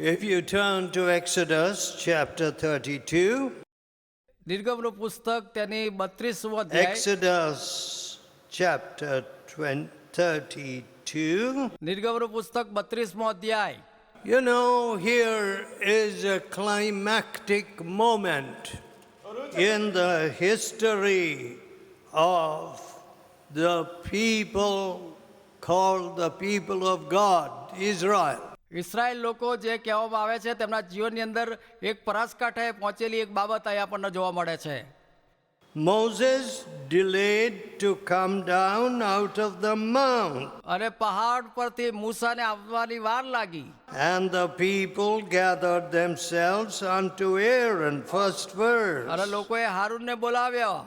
If you turn to Exodus chapter 32, નિર્ગમનું પુસ્તક તેની 32મું અધ્યાય. Exodus chapter 32. નિર્ગમનું પુસ્તક 32મું અધ્યાય. You know, here is a climactic moment in the history of the people called the people of God, Israel. Israel લોકો જે કહેવામાં આવે છે તેમના જીવનની અંદર એક પરાસકાંઠે પહોંચેલી એક બાબત અહીંયા આપણને જોવા મળે છે. Moses delayed to come down out of the mount, અને પહાડ પરથી મૂસાને આવવાની વાર લાગી. and the people gathered themselves unto Aaron, first verse, અને લોકોએ હારૂનને બોલાવ્યો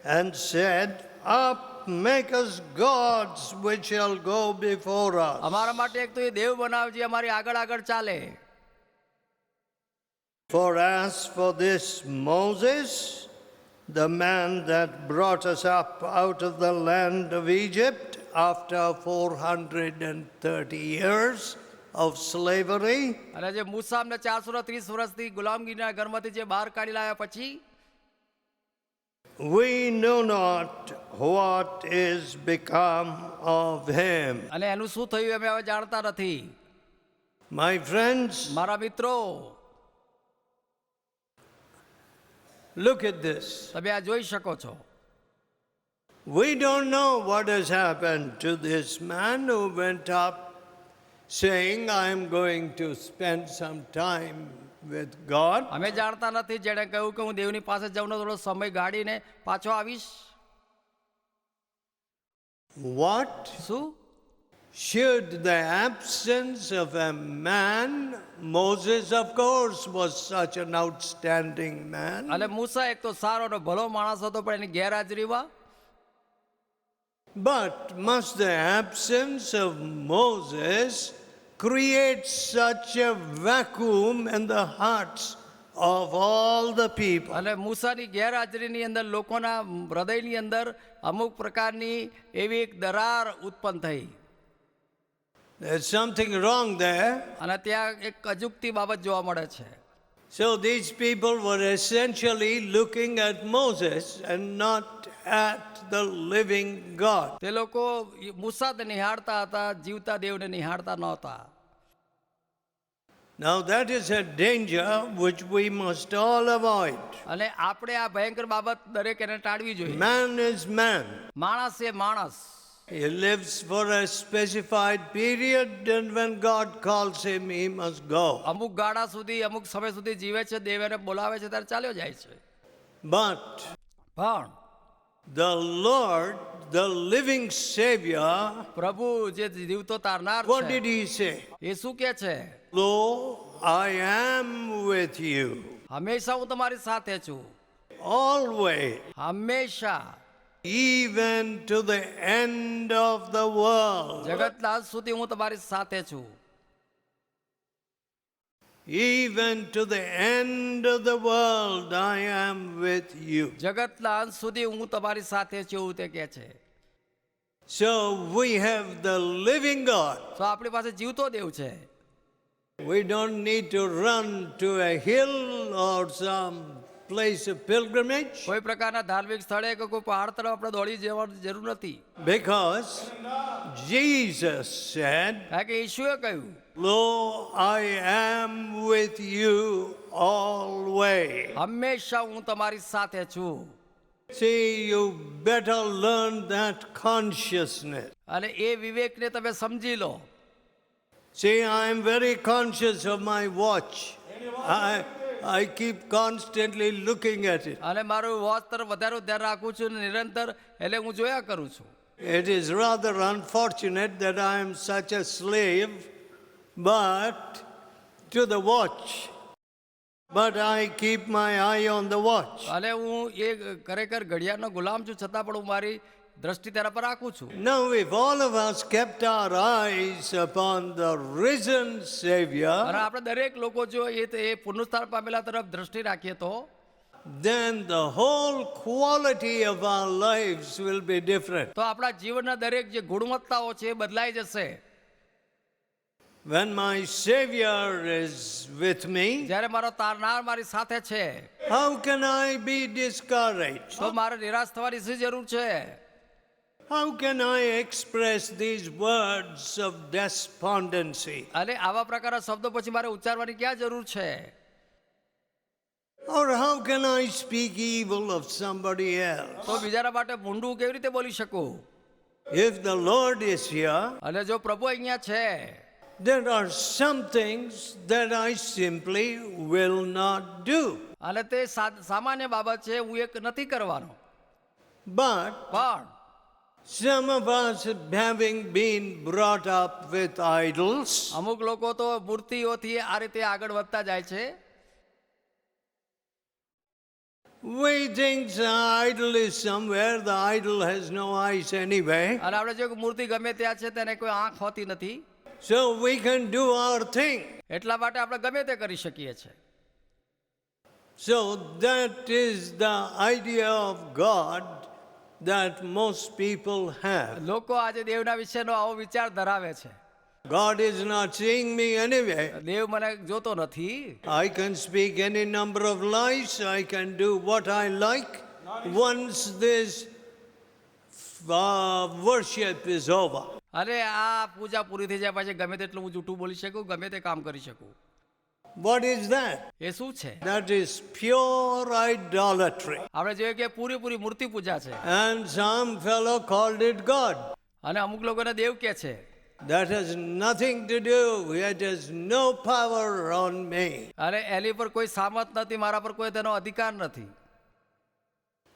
and said, Up, make us gods which shall go before us. અમારા માટે એક તો એ દેવ બનાવજે અમારી આગળ આગળ ચાલે. For as for this Moses, the man that brought us up out of the land of Egypt after 430 years of slavery, અને જે મૂસા અમને 430 વર્ષથી ગુલામગીરીના ઘરમાંથી જે બહાર કાઢી લાવ્યા પછી we know not what is become of him. અને એનું શું થયું અમે હવે જાણતા નથી. My friends, મારા મિત્રો, look at this. તમે આ જોઈ શકો છો. We don't know what has happened to this man who went up saying, I am going to spend some time with God. અમે જાણતા નથી જેણે કહ્યું કે હું દેવની પાસે જાઉં ને થોડો સમય ગાડીને પાછો આવીશ. What? શું? Should the absence of a man, Moses of course was such an outstanding man, અને મૂસા એક તો સારો ને ભલો માણસ હતો પણ એની ગેરહાજરીમાં but must the absence of Moses create such a vacuum in the hearts of all the people? અને મૂસાની ગેરહાજરીની અંદર લોકોના હૃદયની અંદર અમુક પ્રકારની એવી એક દરાર ઉત્પન્ન થઈ. There's something wrong there. અને ત્યાં એક અજુકતી બાબત જોવા મળે છે. So these people were essentially looking at Moses and not at the living God. તે લોકો મૂસાને નિહાળતા હતા, જીવતા દેવને નિહાળતા નહોતા. Now that is a danger which we must all avoid. અને આપણે આ ભયંકર બાબત દરેક એને ટાળવી જોઈએ. Man is man. માણસ એ માણસ. He lives for a specified period, and when God calls him, he must go. અમુક ગાળા સુધી અમુક સમય સુધી જીવે છે, દેવ એને બોલાવે છે ત્યારે ચાલ્યો જાય છે. But પણ the Lord, the living Savior, પ્રભુ જે જીવતો તારનાર what છે did he say? એ શું કહે છે? Lo, I am with you હંમેશા હું તમારી સાથે છું. always, હંમેશા, even to the end of the world. જગતના અંત સુધી હું તમારી સાથે છું. Even to the end of the world, I am with you. જગતના અંત સુધી હું તમારી સાથે છું એવું તે કહે છે. So we have the living God. તો આપણી પાસે જીવતો દેવ છે. We don't need to run to a hill or some place of pilgrimage, કોઈ પ્રકારના ધાર્મિક સ્થળે કે કોઈ પહાડ તરફ આપણે દોડી જવાની જરૂર નથી. because Jesus said, કારણ કે ઈશુએ કહ્યું, Lo, I am with you always. હંમેશા હું તમારી સાથે છું. See, you better learn that consciousness. અને એ વિવેકને તમે સમજી લો. See, I am very conscious of my watch. I keep constantly looking at it. અને મારું વોચ તરફ વધારે ધ્યાન રાખું છું ને નિરંતર એટલે હું જોયા કરું છું. It is rather unfortunate that I am such a slave, but to the watch. But I keep my eye on the watch. અને હું એ ખરેખર ઘડિયાળનો ગુલામ છું છતાં પણ હું મારી દ્રષ્ટિ તેના પર રાખું છું. Now, if all of us kept our eyes upon the risen Savior, અને આપણે દરેક લોકો જો એ પુનરુત્થાન પામેલા તરફ દ્રષ્ટિ રાખીએ તો then the whole quality of our lives will be different. તો આપણા જીવનના દરેક જે ગુણવત્તાઓ છે એ બદલાઈ જશે. when my Savior is with me, જ્યારે મારો તારનાર મારી સાથે છે how can I be discouraged? તો મારે નિરાશ થવાની શી જરૂર છે? How can I express these words of despondency? અને આવા પ્રકારના શબ્દો પછી મારે ઉચ્ચારવાની ક્યાં જરૂર છે? Or how can I speak evil of somebody else? તો બીજાના માટે ભૂંડું કેવી રીતે બોલી શકું? If the Lord is here, અને જો પ્રભુ અહીંયા છે there are some things that I simply will not do. અને તે સામાન્ય બાબત છે, હું એક નથી કરવાનો. But પણ some of us, having been brought up with idols, અમુક લોકો તો મૂર્તિઓથી આ રીતે આગળ વધતા જાય છે. we think the idol is somewhere, the idol has no eyes anyway, અને આપણે જો મૂર્તિ ગમે ત્યાં છે તેને કોઈ આંખ હોતી નથી, so we can do our thing. એટલા માટે આપણે ગમે તે કરી શકીએ છીએ. So that is the idea of God that most people have. લોકો આજે દેવના વિશેનો આવો વિચાર ધરાવે છે. God is not seeing me anyway. દેવ મને જોતો નથી. I can speak any number of lies. I can do what I like. Once this worship is over. અરે આ પૂજા પૂરી થઈ જાય પછી ગમે તેટલું હું જૂઠું બોલી શકું, ગમે તે કામ કરી શકું. What is that? એ શું છે? That is pure idolatry. આપણે જોઈએ કે પૂરી મૂર્તિ પૂજા છે And some fellow called it God. અને અમુક લોકોને દેવ કહે છે. That has nothing to do. It has no power on me. અરે એની પર કોઈ સામત નથી, મારા પર કોઈ તેનો અધિકાર નથી.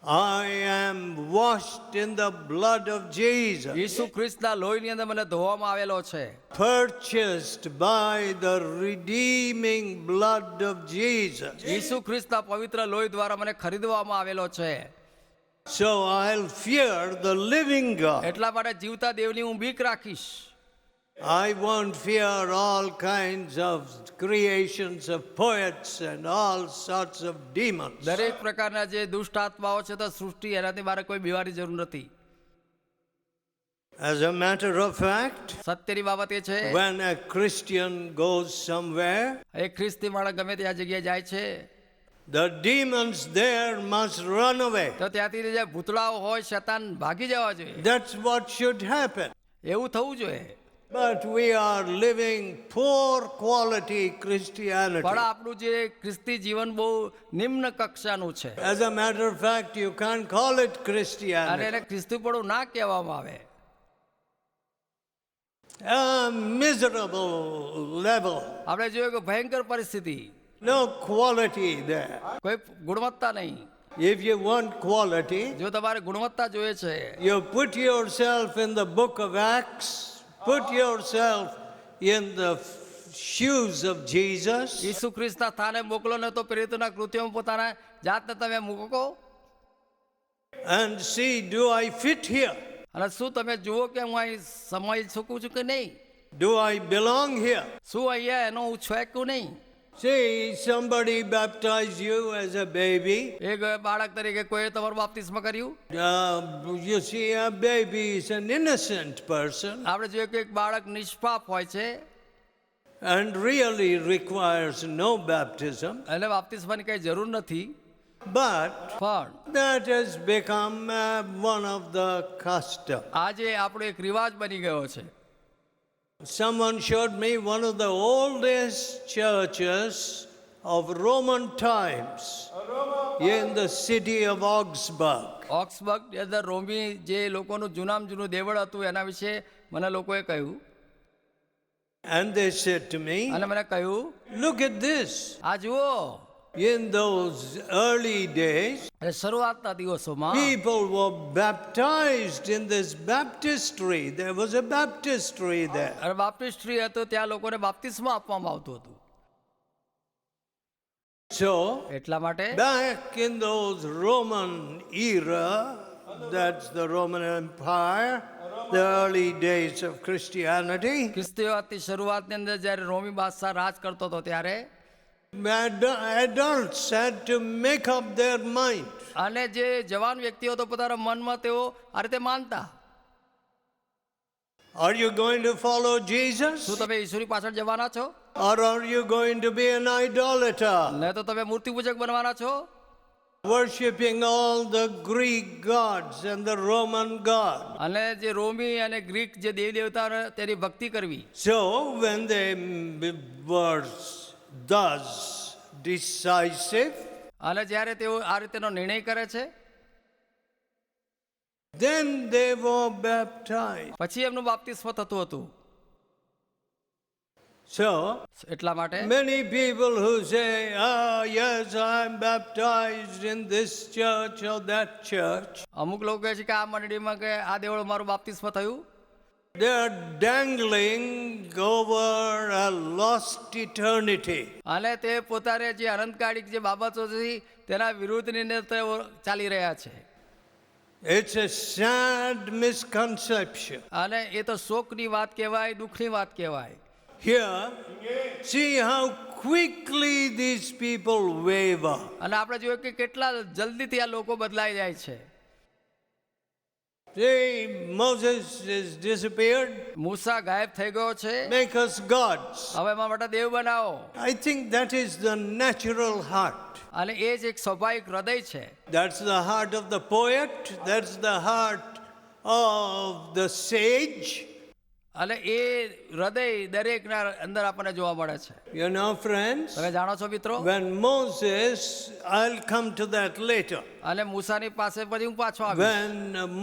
I am washed in the blood of Jesus, ઈસુ ખ્રિસ્તના લોહીની અંદર મને ધોવામાં આવેલો છે. purchased by the redeeming blood of Jesus. ઈસુ ખ્રિસ્તના પવિત્ર લોહી દ્વારા મને ખરીદવામાં આવેલો છે. So I'll fear the living God. એટલા માટે જીવતા દેવની હું બીક રાખીશ. I won't fear all kinds of creations of poets and all sorts of demons. દરેક પ્રકારના જે દુષ્ટ આત્માઓ છે તો સૃષ્ટિ, એનાથી મારે કોઈ બીવાની જરૂર નથી. As a matter of fact, સત્યની બાબત એ છે, when a Christian goes somewhere, એક ખ્રિસ્તી માણસ ગમે ત્યાં જગ્યાએ જાય છે the demons there must run away. તો ત્યાંથી જે ભૂતળાઓ હોય શેતાન ભાગી જવા જોઈએ. That's what should happen. એવું થવું જોઈએ. But we are living poor quality Christianity. પણ આપણું જે ખ્રિસ્તી જીવન બહુ નિમ્ન કક્ષાનું છે. As a matter of fact, you can't call it અને Christianity. એને ખ્રિસ્તીપણું ના કહેવામાં આવે. A miserable level. આપણે જોઈએ કે ભયંકર પરિસ્થિતિ, No quality there. કોઈ ગુણવત્તા નહીં. If you want quality, જો તમારે ગુણવત્તા જોઈએ છે you put yourself in the book of Acts, put yourself in the shoes of Jesus, ઈસુ ખ્રિસ્તના સ્થાને મોકલો ને તો પ્રેરિતોના કૃત્યોમાં પોતાના જાતને તમે મૂકો and see, do I fit here? અને શું તમે જુઓ કે હું અહીં સમાઈ શકું છું કે નહીં, Do I belong here? શું અહીંયા એનો હું છું કે નહીં. See, somebody baptized you as a baby. એક બાળક તરીકે કોઈએ તમારું બાપ્તિસ્મ કર્યું. You see, a baby is an innocent person આપણે જોઈએ કે એક બાળક નિષ્પાપ હોય છે and really requires no baptism. એને બાપ્તિસ્મની કઈ જરૂર નથી. But પણ that has become one of the custom. આજે આપણો એક રિવાજ બની ગયો છે. Someone showed me one of the oldest churches of Roman times in the city of Augsburg. ઓક્સબર્ગ ની અંદર રોમી જે લોકોનું જૂનામાં જૂનું દેવળ હતું એના વિશે મને લોકોએ કહ્યું. And they said to me, અને મને કહ્યું, look at this. આ જુઓ, In those early days, શરૂઆતના દિવસોમાં people were baptized in this baptistry. There was a baptistry there. અને બાપ્ટિસ્ટ્રી હતો, ત્યાં લોકોને બાપ્તિસ્મ આપવામાં આવતું હતું. So, એટલા માટે back in those Roman era, that's the Roman Empire, the early days of Christianity, ખ્રિસ્તીવાદની શરૂઆતની અંદર જ્યારે રોમી બાદશાહ રાજ કરતો હતો ત્યારે adults had to make up their mind. અને જે જવાન વ્યક્તિઓ તો પોતાના મનમાં તેઓ આ રીતે માનતા. Are you going to follow Jesus? શું તમે ઈશ્વરી પાછળ જવાના છો, Or are you going to be an idolater? ને તો તમે મૂર્તિ પૂજક બનવાના છો, Worshipping all the Greek gods and the Roman god. અને જે રોમી અને ગ્રીક જે દેવી દેવતા તેની ભક્તિ કરવી? So when they were thus decisive, અને જ્યારે તેઓ આ રીતેનો નિર્ણય કરે છે, then they were baptized. પછી એમનું બાપ્તિસ્મ થતું હતું. So એટલા માટે many people who say, yes, I'm baptized in this church or that church, અમુક લોકો કહે છે કે આ મંડળીમાં કે આ દેવળમાં મારું બાપ્તિસ્મ થયું, they are dangling over a lost eternity. અને તે પોતાને જે અનંતકાળિક જે બાબતો છે તેના વિરુદ્ધની અંદર તેઓ ચાલી રહ્યા છે. It's a sad misconception. અને એ તો શોકની વાત કહેવાય, દુઃખની વાત કહેવાય. Here, see how quickly these people waver. અને આપણે જોયું કે કેટલા જલ્દીથી આ લોકો બદલાઈ જાય છે. See, Moses is disappeared. મૂસા ગાયબ થઈ ગયો છે, Make us gods. હવે એમાં માટે દેવ બનાવો. I think that is the natural heart. અને એ જ એક સ્વાભાવિક હૃદય છે. That's the heart of the poet. That's the heart of the sage. અને એ હૃદય દરેકના અંદર આપણને જોવા મળે છે. You know, friends, તમે જાણો છો મિત્રો, when Moses, I'll come to that later. અને મૂસાની પાસે પછી હું પાછો આવ્યો. When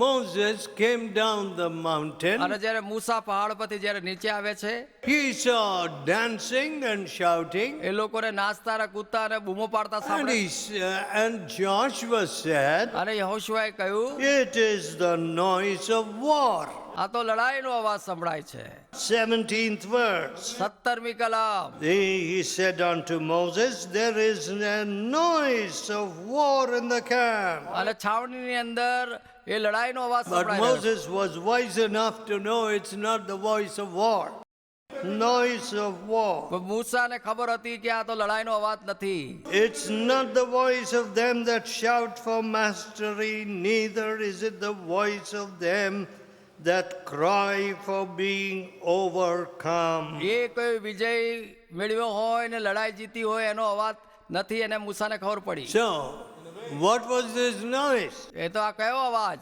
Moses came down the mountain, અને જ્યારે મૂસા પહાડ પરથી જ્યારે નીચે આવે છે, he saw dancing and shouting. એ લોકોને નાચતા અને કૂદતા અને બૂમો પાડતા And, સાંભળે. and Joshua said, અને યહોશુઆએ કહ્યું, it is the noise of war. આ તો લડાઈનો અવાજ સંભળાય છે. 17th verse. 17મી કલમ. He said unto Moses, there is a noise of war in the camp. અને છાવણીની અંદર એ લડાઈનો અવાજ But સંભળાય છે. Moses was wise enough to know it's not the voice of war. Noise of war. મૂસાને ખબર હતી કે આ તો લડાઈનો અવાજ નથી. It's not the voice of them that shout for mastery, neither is it the voice of them that cry for being overcome. એ કોઈ વિજય મેળવ્યો હોય ને લડાઈ જીતી હોય એનો અવાજ નથી, અને મૂસાને ખબર પડી. So, what was this noise? એ તો આ કયો અવાજ?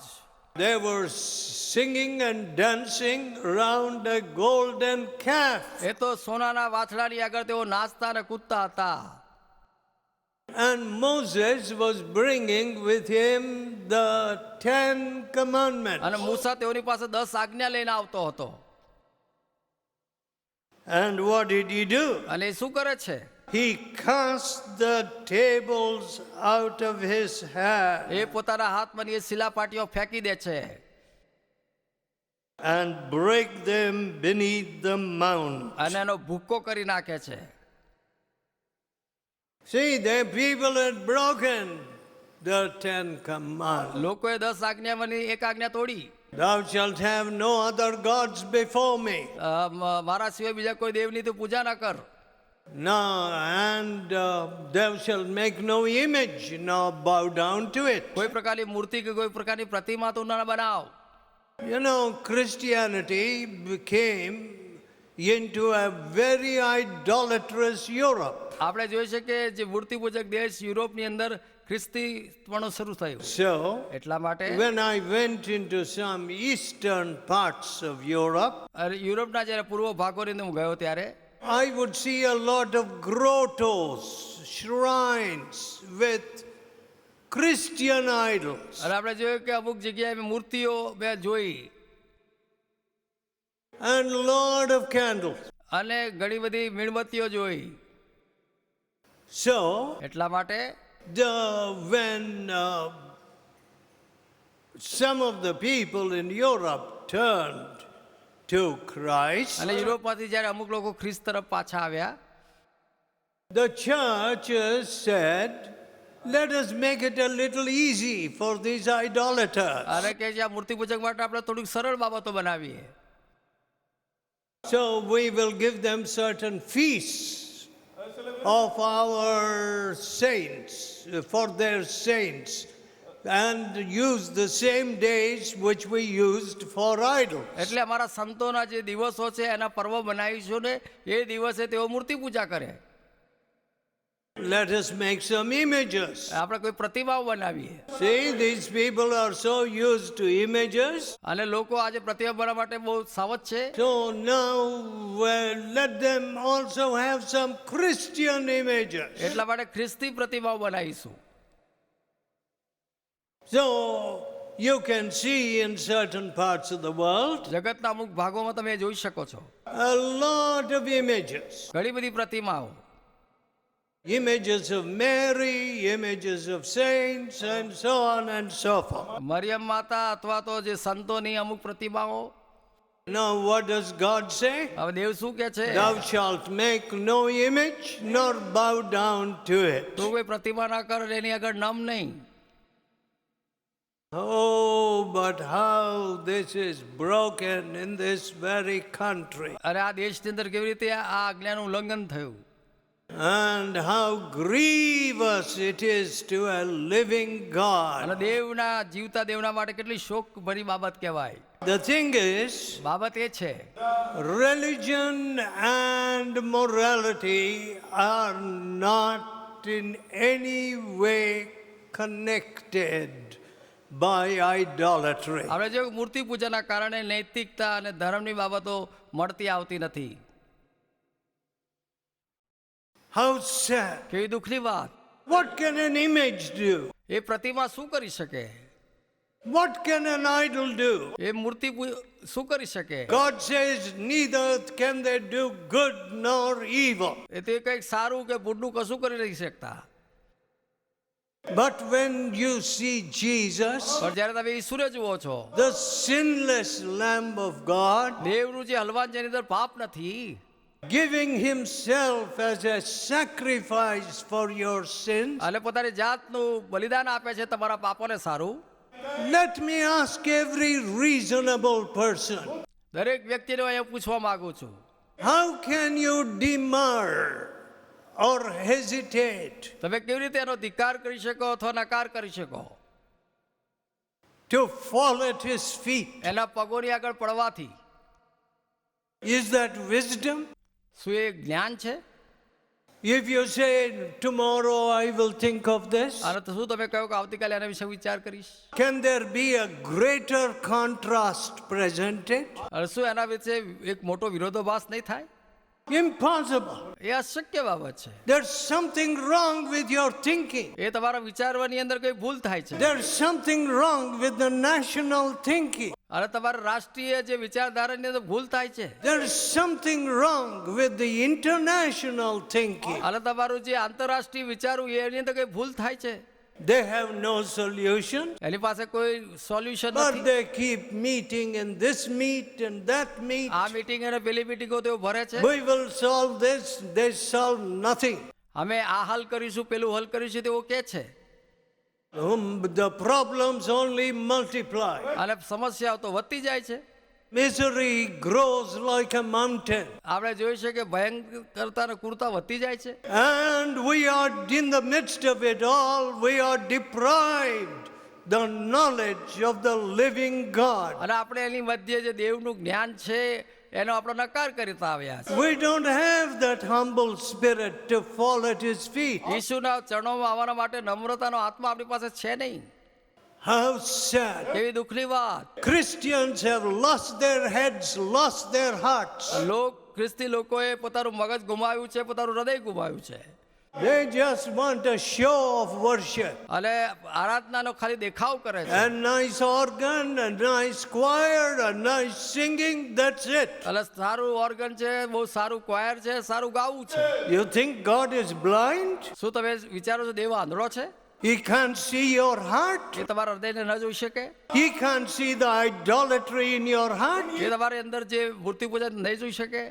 They were singing and dancing around a golden calf. એ તો સોનાના વાછડાની આગળ તેઓ નાચતા અને કૂદતા હતા. And Moses was bringing with him the 10 commandments. અને મૂસા તેઓની પાસે 10 આજ્ઞા લઈને આવતો હતો. And what did he do? અને એ શું કરે છે? He cast the tables out of his hand એ પોતાના હાથમાં એ શિલાપાટીઓ ફેંકી દે છે and break them beneath the mount. અને એનો ભૂક્કો કરી નાખે છે. See, the people had broken the 10 commandments. લોકોએ 10 આજ્ઞામાંની એક આજ્ઞા તોડી. Thou shalt have no other gods before me. મારા સિવાય બીજા કોઈ દેવની તું પૂજા ના કર. No, and thou shalt make no image, nor bow down to it. કોઈ પ્રકારની મૂર્તિ કે કોઈ પ્રકારની પ્રતિમા તું ના બનાવ. You know, Christianity became into a very idolatrous Europe. આપણે જોઈ છે કે જે મૂર્તિ પૂજક દેશ યુરોપની અંદર ખ્રિસ્તીપણું શરૂ થયું. So, એટલા માટે when I went into some eastern parts of Europe, યુરોપના જ્યારે પૂર્વ ભાગોની અંદર હું ગયો ત્યારે I would see a lot of grottos, shrines with Christian idols. અને આપણે જોયું કે અમુક જગ્યાએ મૂર્તિઓ મેં જોઈ And lot of candles. અને ઘણી બધી મીણબત્તીઓ જોઈ. So, એટલા માટે when some of the people in Europe turned to Christ, અને યુરોપમાંથી જ્યારે અમુક લોકો ખ્રિસ્ત તરફ પાછા આવ્યા, the church said, let us make it a little easy for these idolaters. અને કે જે આ મૂર્તિ પૂજક માટે આપણે થોડીક સરળ બાબતો બનાવીએ. So we will give them certain feasts of our saints, for their saints, and use the same days which we used for idols. એટલે અમારા સંતોના જે દિવસો છે એના પર્વ બનાવીશું ને એ દિવસે તેઓ મૂર્તિ પૂજા કરે. Let us make some images. આપણે કોઈ પ્રતિમાઓ બનાવીએ. See, these people are so used to images. અને લોકો આજે પ્રતિમા બનાવવા માટે બહુ સાવધ છે. So now let them also have some Christian images. એટલા માટે ખ્રિસ્તી પ્રતિમાઓ બનાવીશું. So you can see in certain parts of the world જગતના અમુક ભાગોમાં તમે જોઈ શકો છો a lot of images. ઘણી બધી પ્રતિમાઓ, Images of Mary, images of saints, and so on and so forth. Mariam માતા અથવા તો જે સંતોની અમુક પ્રતિમાઓ. Now what does God say? હવે દેવ શું કહે છે? Thou shalt make no image nor bow down to it. તું કોઈ પ્રતિમા ના કર, એની આગળ નમ નહીં. Oh, but how this is broken in this very country. અરે આ દેશની અંદર કેવી રીતે આ આજ્ઞાનું ઉલ્લંઘન થયું. And how grievous it is to a living God. અને દેવના જીવતા દેવના માટે કેટલી શોક ભરી બાબત કહેવાય. The thing is, બાબત એ છે religion and morality are not in any way connected by idolatry. આપણે જો મૂર્તિ પૂજાના કારણે નૈતિકતા અને ધર્મની બાબતો મળતી આવતી નથી. How sad. કેવી દુઃખની વાત. What can an image do? એ પ્રતિમા શું કરી શકે? What can an idol do? એ મૂર્તિ શું કરી શકે? God says neither can they do good nor evil. એ તો કંઈક સારું કે બુડનું કશું કરી નહીં શકતા. But when you see Jesus, પણ જ્યારે તમે ઈશ્વરે જુઓ છો, the sinless Lamb of God, દેવનું જે હલવાન જેની અંદર પાપ નથી, giving himself as a sacrifice for your sins. અને પોતાની જાતનું બલિદાન આપે છે તમારા પાપોને સારું. Let me ask every reasonable person, દરેક વ્યક્તિને અહીંયા પૂછવા માંગુ છું, how can you demur or hesitate તમે કેવી રીતે એનો ધિક્કાર કરી શકો અથવા નકાર કરી શકો? to fall at his feet? એના પગોની આગળ પડવાથી Is that wisdom? શું એ જ્ઞાન છે? If you say tomorrow I will think of this, અને તો શું તમે કહો કે આવતીકાલે એના વિશે વિચાર કરીશ? can there be a greater contrast presented? અને શું એના વિશે એક મોટો વિરોધાભાસ નહીં થાય? Impossible. એ અશક્ય બાબત છે. There's something wrong with your thinking. એ તમારા વિચારવાની અંદર કઈ ભૂલ થાય છે. There's something wrong with the national thinking. અને તમારા રાષ્ટ્રીય જે વિચારધારાની અંદર ભૂલ થાય છે. There's something wrong with the international thinking. અને તમારું જે આંતરરાષ્ટ્રીય વિચારવું એની અંદર કઈ ભૂલ થાય છે. They have no solution, એની પાસે કોઈ સોલ્યુશન but નથી. they keep meeting in this meet and that meet. આ મીટિંગ અને પેલી મીટિંગો તેઓ ભરે છે. We will solve this, they solve nothing. અમે આ હલ કરીશું પેલું હલ કરીશું તેઓ કે છે. The problems only multiply. અને સમસ્યાઓ તો વધતી જાય છે. Misery grows like a mountain. આપણે જોઈ છે કે ભયંકરતા અને ક્રૂરતા વધતી જાય છે. And we are in the midst of it all, we are deprived the knowledge of the living God. અને આપણે એની મધ્ય જે દેવનું જ્ઞાન છે એનો આપણે નકાર કરતા આવ્યા છે. We don't have that humble spirit to fall at his feet. ઈસુના ચરણોમાં આવવાના માટે નમ્રતાનો આત્મા આપણી પાસે છે નહીં. How sad. કેવી દુઃખની વાત. Christians have lost their heads, lost their hearts. ખ્રિસ્તી લોકોએ પોતાનું મગજ ગુમાવ્યું છે, પોતાનું હૃદય ગુમાવ્યું છે. They just want a show of worship. અને આરાધનાનો ખાલી દેખાવ કરે છે. A nice organ, a nice choir, a nice singing, that's it. અને સારું ઓર્ગન છે, બહુ સારું ક્વાયર છે, સારું ગાવું છે. You think God is blind? શું તમે વિચારો છો દેવ આંધળો છે? He can't see your heart. એ તમારા હૃદયને ન જોઈ શકે? He can't see the idolatry in your heart. એ તમારી અંદર જે મૂર્તિ પૂજા નહીં જોઈ શકે?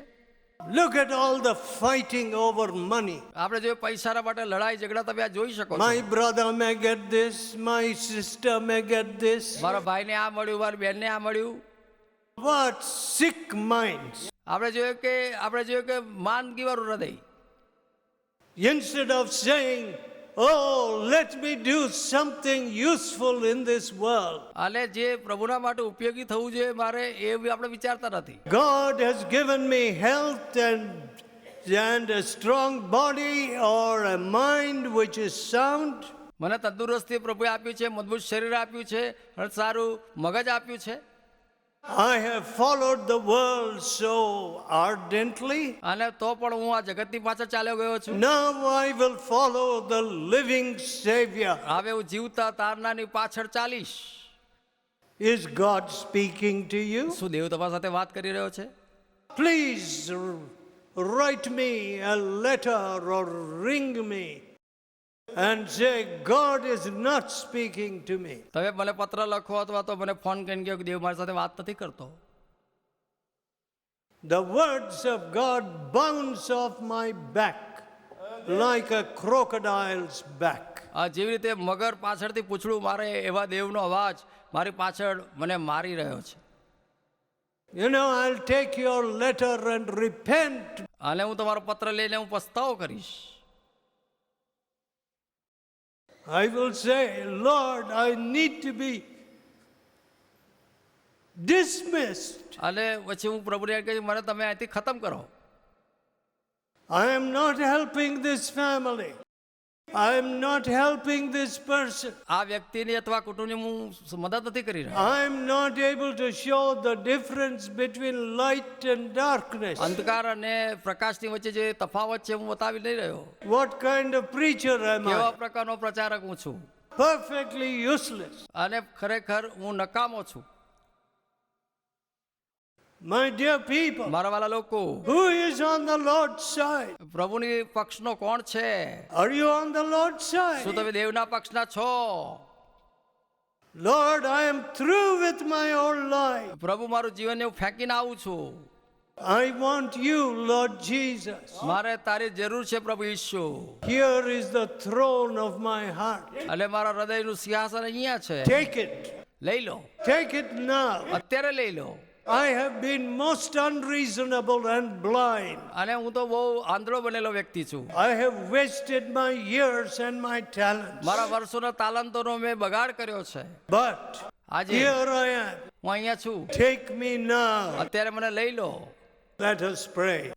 Look at all the fighting over money. આપણે જો પૈસાના માટે લડાઈ ઝઘડા તમે આ જોઈ શકો છો. My brother may get this, my sister may get this. મારા ભાઈને આ મળ્યું, મારી બેનને આ મળ્યું. What sick minds. આપણે જોયું કે માંદગીવાળું હૃદય. Instead of saying Oh, let me do something useful in this world. અને જે પ્રભુના માટે ઉપયોગી થવું જોઈએ મારે એ બી આપણે વિચારતા નથી. God has given me health and a strong body or a mind which is sound. મને તંદુરસ્તી પ્રભુએ આપ્યું છે, મજબૂત શરીર આપ્યું છે અને સારું મગજ આપ્યું છે. I have followed the world so ardently. અને તો પણ હું આ જગતની પાછળ ચાલ્યો ગયો છું. Now I will follow the living Savior. હવે હું જીવતા તારનાની પાછળ ચાલીશ. Is God speaking to you? શું દેવ તમારા સાથે વાત કરી રહ્યો છે? Please write me a letter or ring me and say, God is not speaking to me. તમે મને પત્ર લખો અથવા તો મને ફોન કરીને કહો કે દેવ મારી સાથે વાત નથી કરતો. The words of God bounce off my back like a crocodile's back. જેવી રીતે મગર પાછળથી પૂંછડું મારે એવા દેવનો અવાજ મારી પાછળ મને મારી રહ્યો છે. You know, I'll take your letter and repent. અને હું તમારો પત્ર લઈને હું પસ્તાવો કરીશ. I will say, Lord, I need to be dismissed. અને પછી હું પ્રભુને કહીશ મને તમે અહીંથી ખતમ કરો. I am not helping this family. I am not helping this person. આ વ્યક્તિની અથવા કુટુંબની હું મદદ નથી કરી રહ્યો. I am not able to show the difference between light and darkness. અંધકાર અને પ્રકાશની વચ્ચે જે તફાવત છે હું બતાવી નહીં રહ્યો. What kind of preacher am કેવા I? પ્રકારનો પ્રચારક હું છું? Perfectly useless. અને ખરેખર હું નકામો છું. My dear people, મારા વાલા લોકો, who is on the Lord's side? પ્રભુની પક્ષનો કોણ છે? Are you on the Lord's શું side? તમે દેવના પક્ષના છો? Lord, I am through with my old life. પ્રભુ મારું જીવન હું ફેંકીને આવું છું. I want you, Lord Jesus. મારે તારી જરૂર છે પ્રભુ ઈસુ. Here is the throne of my heart. અને મારા હૃદયનું સિંહાસન અહીંયા છે. Take it. લઈ લો. Take it now. અત્યારે લઈ લો. I have been most unreasonable and blind. અને હું તો બહુ આંધળો બનેલો વ્યક્તિ છું. I have wasted my years and my talents. મારા વર્ષોના તાલંતોનો મેં બગાડ કર્યો છે. But આજે here I am. હું અહીંયા છું. Take me now. અત્યારે મને લઈ લો. Let us pray.